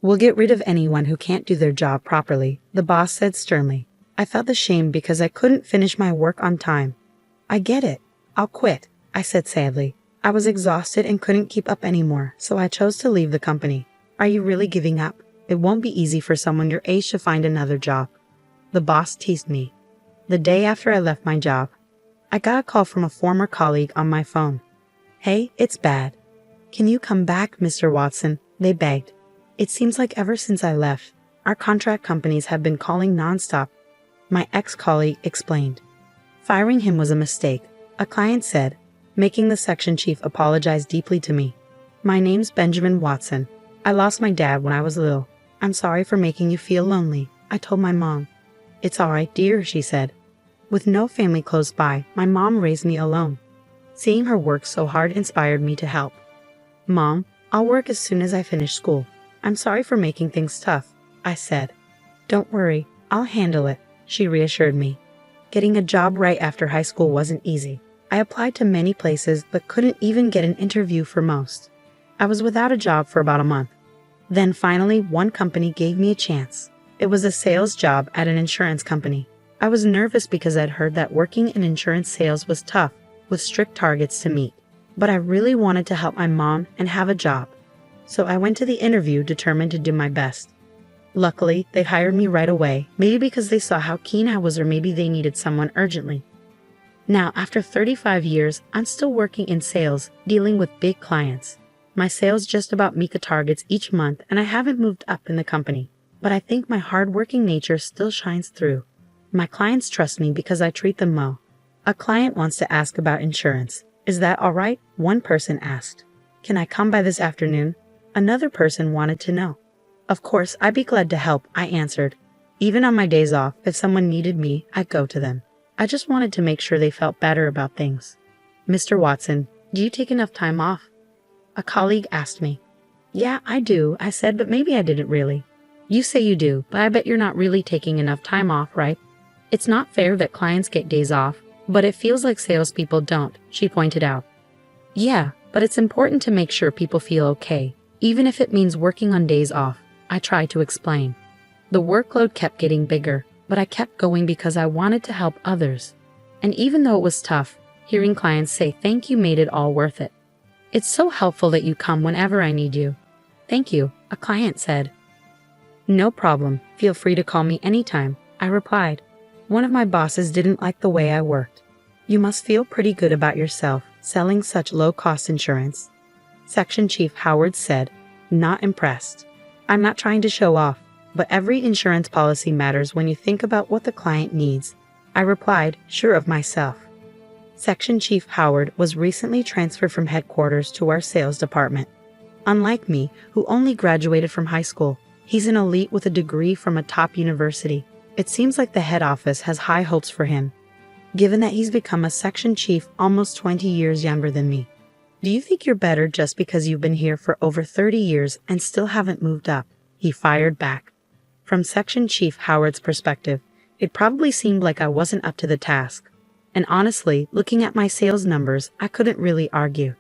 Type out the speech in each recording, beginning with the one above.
We'll get rid of anyone who can't do their job properly, the boss said sternly. I felt ashamed because I couldn't finish my work on time. I get it. I'll quit, I said sadly. I was exhausted and couldn't keep up anymore, so I chose to leave the company. Are you really giving up? It won't be easy for someone your age to find another job. The boss teased me. The day after I left my job, I got a call from a former colleague on my phone. Hey, it's bad. Can you come back, Mr. Watson? They begged. It seems like ever since I left, our contract companies have been calling nonstop. My ex-colleague explained. Firing him was a mistake, a client said, making the section chief apologize deeply to me. My name's Benjamin Watson. I lost my dad when I was little. I'm sorry for making you feel lonely, I told my mom. It's all right, dear, she said. With no family close by, my mom raised me alone. Seeing her work so hard inspired me to help. Mom, I'll work as soon as I finish school. I'm sorry for making things tough, I said. Don't worry, I'll handle it, she reassured me. Getting a job right after high school wasn't easy. I applied to many places but couldn't even get an interview for most. I was without a job for about a month. Then finally, one company gave me a chance. It was a sales job at an insurance company. I was nervous because I'd heard that working in insurance sales was tough, with strict targets to meet. But I really wanted to help my mom and have a job. So I went to the interview determined to do my best. Luckily, they hired me right away, maybe because they saw how keen I was or maybe they needed someone urgently. Now, after 35 years, I'm still working in sales, dealing with big clients. My sales just about meet the targets each month and I haven't moved up in the company. But I think my hard-working nature still shines through. My clients trust me because I treat them well. A client wants to ask about insurance. Is that all right? One person asked. Can I come by this afternoon? Another person wanted to know. Of course, I'd be glad to help, I answered. Even on my days off, if someone needed me, I'd go to them. I just wanted to make sure they felt better about things. Mr. Watson, do you take enough time off? A colleague asked me. Yeah, I do, I said, but maybe I didn't really. You say you do, but I bet you're not really taking enough time off, right? It's not fair that clients get days off, but it feels like salespeople don't, she pointed out. Yeah, but it's important to make sure people feel okay, even if it means working on days off, I tried to explain. The workload kept getting bigger, but I kept going because I wanted to help others. And even though it was tough, hearing clients say thank you made it all worth it. It's so helpful that you come whenever I need you. Thank you, a client said. No problem, feel free to call me anytime, I replied. One of my bosses didn't like the way I worked. You must feel pretty good about yourself, selling such low-cost insurance. Section Chief Howard said, not impressed. I'm not trying to show off, but every insurance policy matters when you think about what the client needs. I replied, sure of myself. Section Chief Howard was recently transferred from headquarters to our sales department. Unlike me, who only graduated from high school, he's an elite with a degree from a top university. It seems like the head office has high hopes for him, given that he's become a section chief almost 20 years younger than me. Do you think you're better just because you've been here for over 30 years and still haven't moved up? He fired back. From Section Chief Howard's perspective, it probably seemed like I wasn't up to the task. And honestly, looking at my sales numbers, I couldn't really argue.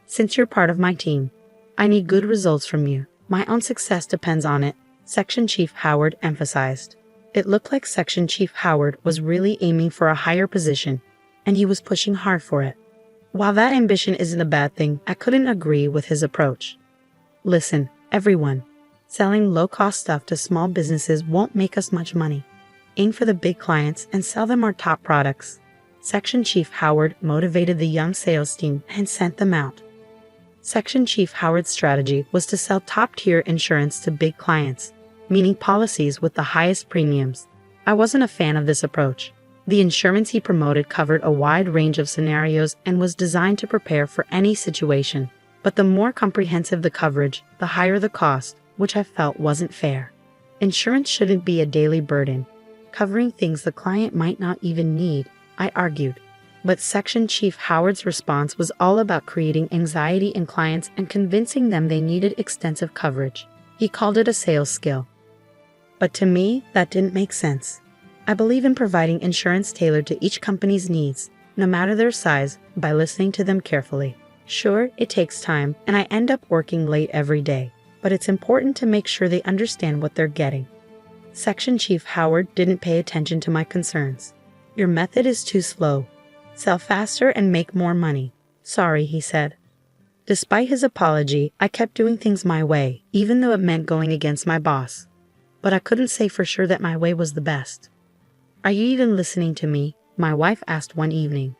Since you're part of my team, I need good results from you. My own success depends on it, Section Chief Howard emphasized. It looked like Section Chief Howard was really aiming for a higher position, and he was pushing hard for it. While that ambition isn't a bad thing, I couldn't agree with his approach. Listen, everyone, selling low-cost stuff to small businesses won't make us much money. Aim for the big clients and sell them our top products. Section Chief Howard motivated the young sales team and sent them out. Section Chief Howard's strategy was to sell top-tier insurance to big clients, meaning policies with the highest premiums. I wasn't a fan of this approach. The insurance he promoted covered a wide range of scenarios and was designed to prepare for any situation. But the more comprehensive the coverage, the higher the cost, which I felt wasn't fair. Insurance shouldn't be a daily burden, covering things the client might not even need, I argued. But Section Chief Howard's response was all about creating anxiety in clients and convincing them they needed extensive coverage. He called it a sales skill. But to me, that didn't make sense. I believe in providing insurance tailored to each company's needs, no matter their size, by listening to them carefully. Sure, it takes time, and I end up working late every day, but but it's important to make sure they understand what they're getting. Section Chief Howard didn't pay attention to my concerns. Your method is too slow. Sell faster and make more money. Sorry, he said. Despite his apology, I kept doing things my way, even though it meant going against my boss. But I couldn't say for sure that my way was the best. Are you even listening to me? My wife asked one evening.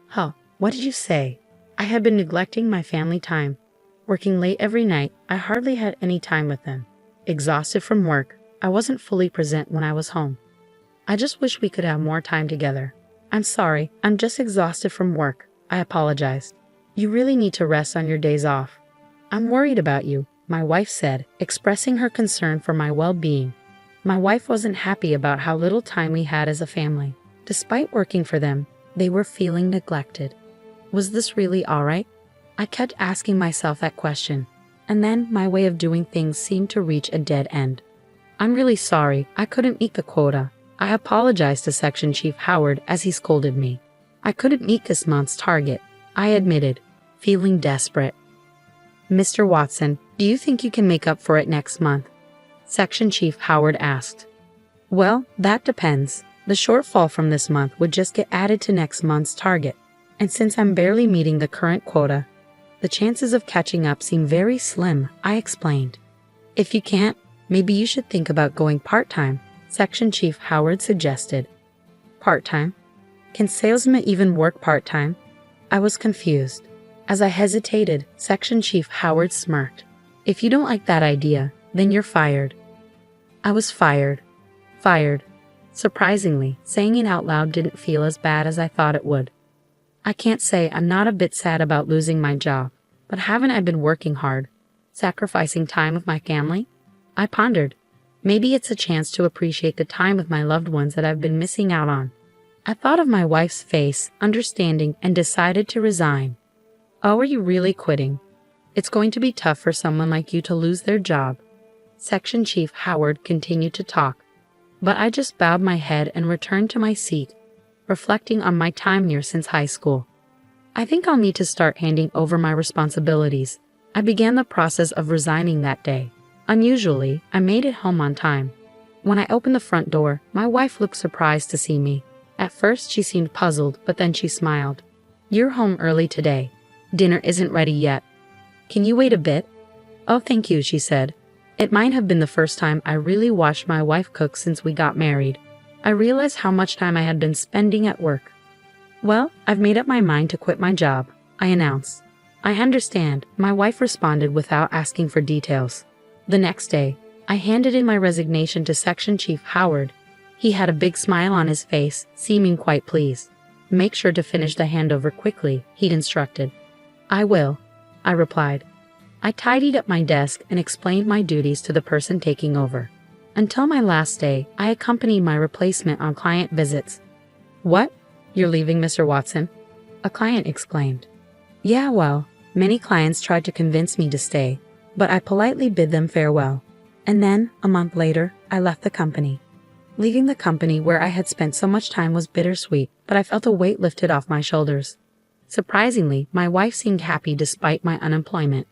Huh, what did you say? I had been neglecting my family time. Working late every night, I hardly had any time with them. Exhausted from work, I wasn't fully present when I was home. I just wish we could have more time together. I'm sorry, I'm just exhausted from work. I apologized. You really need to rest on your days off. I'm worried about you, my wife said, expressing her concern for my well-being. My wife wasn't happy about how little time we had as a family. Despite working for them, they were feeling neglected. Was this really all right? I kept asking myself that question, and then my way of doing things seemed to reach a dead end. I'm really sorry, I couldn't meet the quota. I apologized to Section Chief Howard as he scolded me. I couldn't meet this month's target, I admitted, feeling desperate. Mr. Watson, do you think you can make up for it next month? Section Chief Howard asked. Well, that depends. The shortfall from this month would just get added to next month's target. And since I'm barely meeting the current quota, the chances of catching up seem very slim, I explained. If you can't, maybe you should think about going part-time, Section Chief Howard suggested. Part-time? Can salesmen even work part-time? I was confused. As I hesitated, Section Chief Howard smirked. If you don't like that idea, then you're fired. I was fired. Fired. Surprisingly, saying it out loud didn't feel as bad as I thought it would. I can't say I'm not a bit sad about losing my job, but haven't I been working hard, sacrificing time with my family? I pondered. Maybe it's a chance to appreciate the time with my loved ones that I've been missing out on. I thought of my wife's face, understanding, and decided to resign. Oh, are you really quitting? It's going to be tough for someone like you to lose their job. Section Chief Howard continued to talk, but I just bowed my head and returned to my seat, reflecting on my time here since high school. I think I'll need to start handing over my responsibilities. I began the process of resigning that day. Unusually, I made it home on time. When I opened the front door, my wife looked surprised to see me. At first, she seemed puzzled, but then she smiled. You're home early today. Dinner isn't ready yet. Can you wait a bit? Oh, thank you, she said. It might have been the first time I really watched my wife cook since we got married. I realized how much time I had been spending at work. Well, I've made up my mind to quit my job, I announced. I understand, my wife responded without asking for details. The next day, I handed in my resignation to Section Chief Howard. He had a big smile on his face, seeming quite pleased. Make sure to finish the handover quickly, he'd instructed. I will, I replied. I tidied up my desk and explained my duties to the person taking over. Until my last day, I accompanied my replacement on client visits. What? You're leaving, Mr. Watson? A client exclaimed. Yeah, well, many clients tried to convince me to stay, but I politely bid them farewell. And then, a month later, I left the company. Leaving the company where I had spent so much time was bittersweet, but I felt a weight lifted off my shoulders. Surprisingly, my wife seemed happy despite my unemployment.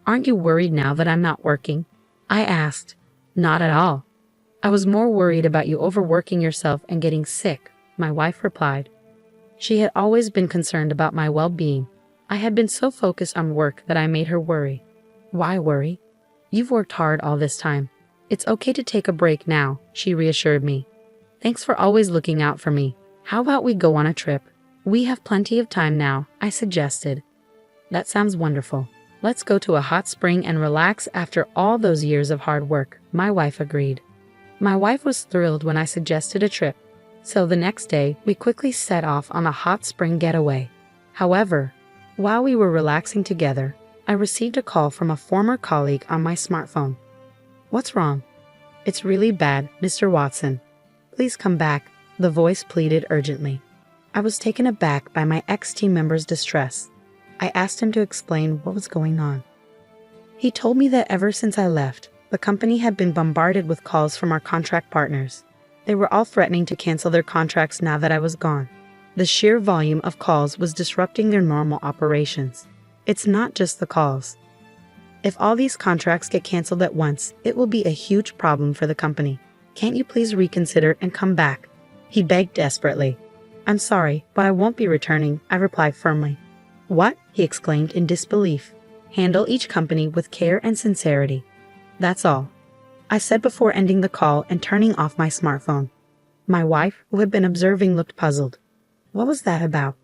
Aren't you worried now that I'm not working? I asked. Not at all. I was more worried about you overworking yourself and getting sick, my wife replied. She had always been concerned about my well-being. I had been so focused on work that I made her worry. Why worry? You've worked hard all this time. It's okay to take a break now, she reassured me. Thanks for always looking out for me. How about we go on a trip? We have plenty of time now, I suggested. That sounds wonderful. Let's go to a hot spring and relax after all those years of hard work, my wife agreed. My wife was thrilled when I suggested a trip, so the next day we quickly set off on a hot spring getaway. However, while we were relaxing together, I received a call from a former colleague on my smartphone. What's wrong? It's really bad, Mr. Watson. Please come back, the voice pleaded urgently. I was taken aback by my ex-team member's distress. I asked him to explain what was going on. He told me that ever since I left, the company had been bombarded with calls from our contract partners. They were all threatening to cancel their contracts now that I was gone. The sheer volume of calls was disrupting their normal operations. It's not just the calls. If all these contracts get canceled at once, it will be a huge problem for the company. Can't you please reconsider and come back? He begged desperately. I'm sorry, but I won't be returning, I replied firmly. What? He exclaimed in disbelief. Handle each company with care and sincerity. That's all, I said before ending the call and turning off my smartphone. My wife, who had been observing, looked puzzled. What was that about?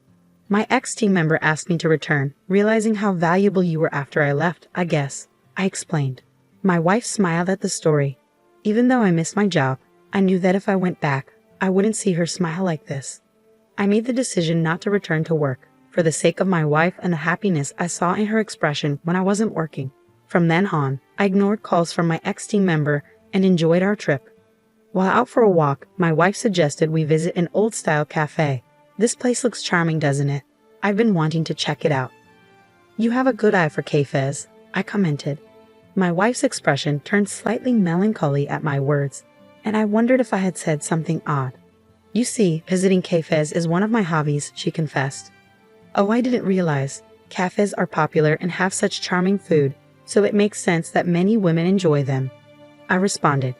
My ex-team member asked me to return, realizing how valuable you were after I left, I guess, I explained. My wife smiled at the story. Even though I missed my job, I knew that if I went back, I wouldn't see her smile like this. I made the decision not to return to work, for the sake of my wife and the happiness I saw in her expression when I wasn't working. From then on, I ignored calls from my ex-team member and enjoyed our trip. While out for a walk, my wife suggested we visit an old-style cafe. This place looks charming, doesn't it? I've been wanting to check it out. You have a good eye for cafes, I commented. My wife's expression turned slightly melancholy at my words, and I wondered if I had said something odd. You see, visiting cafes is one of my hobbies, she confessed. Oh, I didn't realize. Cafes are popular and have such charming food, so it makes sense that many women enjoy them. I responded.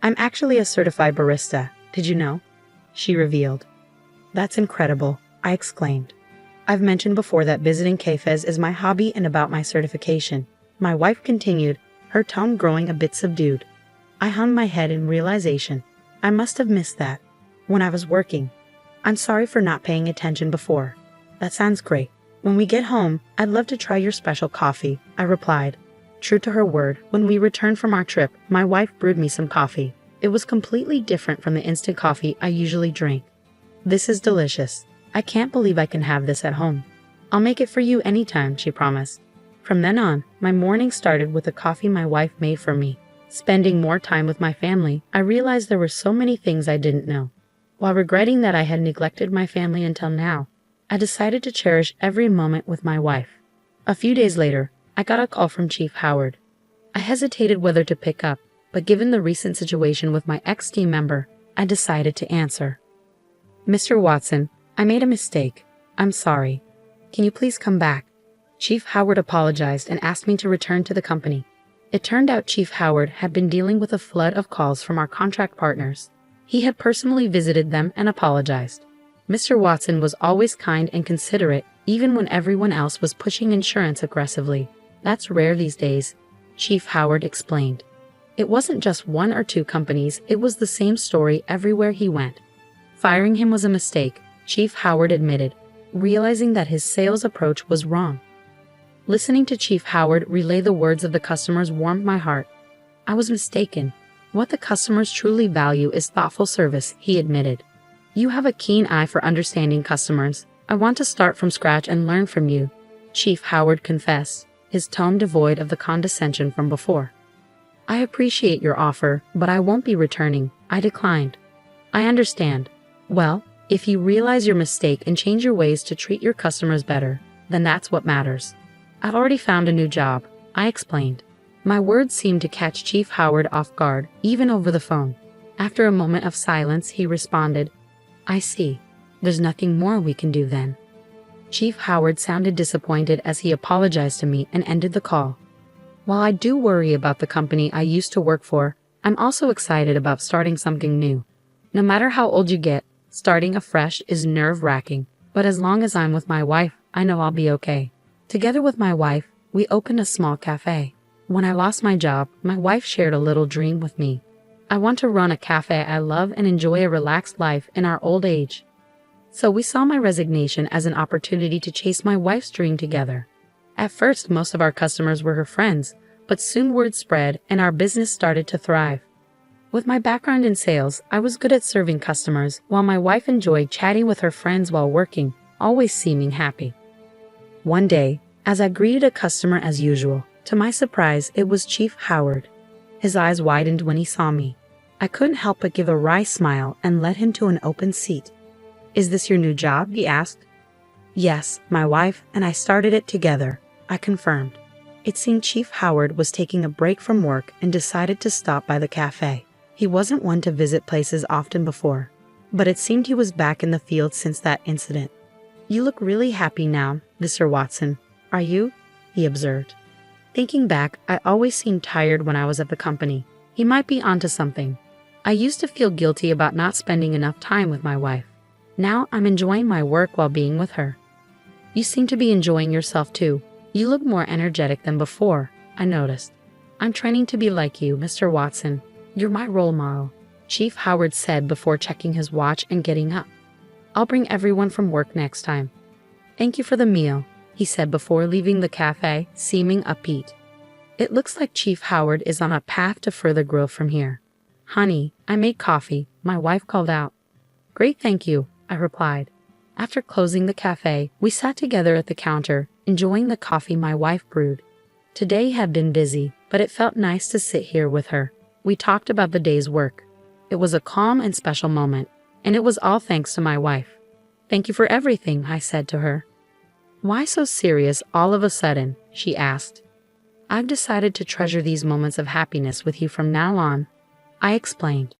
I'm actually a certified barista, did you know? She revealed. That's incredible, I exclaimed. I've mentioned before that visiting cafes is my hobby and about my certification. My wife continued, her tone growing a bit subdued. I hung my head in realization. I must have missed that when I was working. I'm sorry for not paying attention before. That sounds great. When we get home, I'd love to try your special coffee, I replied. True to her word, when we returned from our trip, my wife brewed me some coffee. It was completely different from the instant coffee I usually drink. This is delicious. I can't believe I can have this at home. I'll make it for you anytime, she promised. From then on, my morning started with the coffee my wife made for me. Spending more time with my family, I realized there were so many things I didn't know. While regretting that I had neglected my family until now, I decided to cherish every moment with my wife. A few days later, I got a call from Chief Howard. I hesitated whether to pick up, but given the recent situation with my ex-team member, I decided to answer. Mr. Watson, I made a mistake. I'm sorry. Can you please come back? Chief Howard apologized and asked me to return to the company. It turned out Chief Howard had been dealing with a flood of calls from our contract partners. He had personally visited them and apologized. Mr. Watson was always kind and considerate, even when everyone else was pushing insurance aggressively. That's rare these days, Chief Howard explained. It wasn't just one or two companies, it was the same story everywhere he went. Firing him was a mistake, Chief Howard admitted, realizing that his sales approach was wrong. Listening to Chief Howard relay the words of the customers warmed my heart. I was mistaken. What the customers truly value is thoughtful service, he admitted. You have a keen eye for understanding customers. I want to start from scratch and learn from you, Chief Howard confessed, his tone devoid of the condescension from before. I appreciate your offer, but I won't be returning, I declined. I understand. Well, if you realize your mistake and change your ways to treat your customers better, then that's what matters. I've already found a new job, I explained. My words seemed to catch Chief Howard off guard, even over the phone. After a moment of silence, he responded, I see. There's nothing more we can do then. Chief Howard sounded disappointed as he apologized to me and ended the call. While I do worry about the company I used to work for, I'm also excited about starting something new. No matter how old you get, starting afresh is nerve-wracking, but as long as I'm with my wife, I know I'll be okay. Together with my wife, we opened a small cafe. When I lost my job, my wife shared a little dream with me. I want to run a cafe I love and enjoy a relaxed life in our old age. So we saw my resignation as an opportunity to chase my wife's dream together. At first, most of our customers were her friends, but soon word spread and our business started to thrive. With my background in sales, I was good at serving customers, while my wife enjoyed chatting with her friends while working, always seeming happy. One day, as I greeted a customer as usual, to my surprise, it was Chief Howard. His eyes widened when he saw me. I couldn't help but give a wry smile and led him to an open seat. Is this your new job? He asked. Yes, my wife and I started it together, I confirmed. It seemed Chief Howard was taking a break from work and decided to stop by the cafe. He wasn't one to visit places often before, but it seemed he was back in the field since that incident. You look really happy now, Mr. Watson. Are you? He observed. Thinking back, I always seemed tired when I was at the company. He might be onto something. I used to feel guilty about not spending enough time with my wife. Now I'm enjoying my work while being with her. You seem to be enjoying yourself too. You look more energetic than before, I noticed. I'm training to be like you, Mr. Watson. You're my role model, Chief Howard said before checking his watch and getting up. I'll bring everyone from work next time. Thank you for the meal, he said before leaving the cafe, seeming upbeat. It looks like Chief Howard is on a path to further growth from here. Honey, I made coffee, my wife called out. Great, thank you, I replied. After closing the cafe, we sat together at the counter, enjoying the coffee my wife brewed. Today had been busy, but it felt nice to sit here with her. We talked about the day's work. It was a calm and special moment, and it was all thanks to my wife. Thank you for everything, I said to her. Why so serious all of a sudden? She asked. I've decided to treasure these moments of happiness with you from now on, I explained.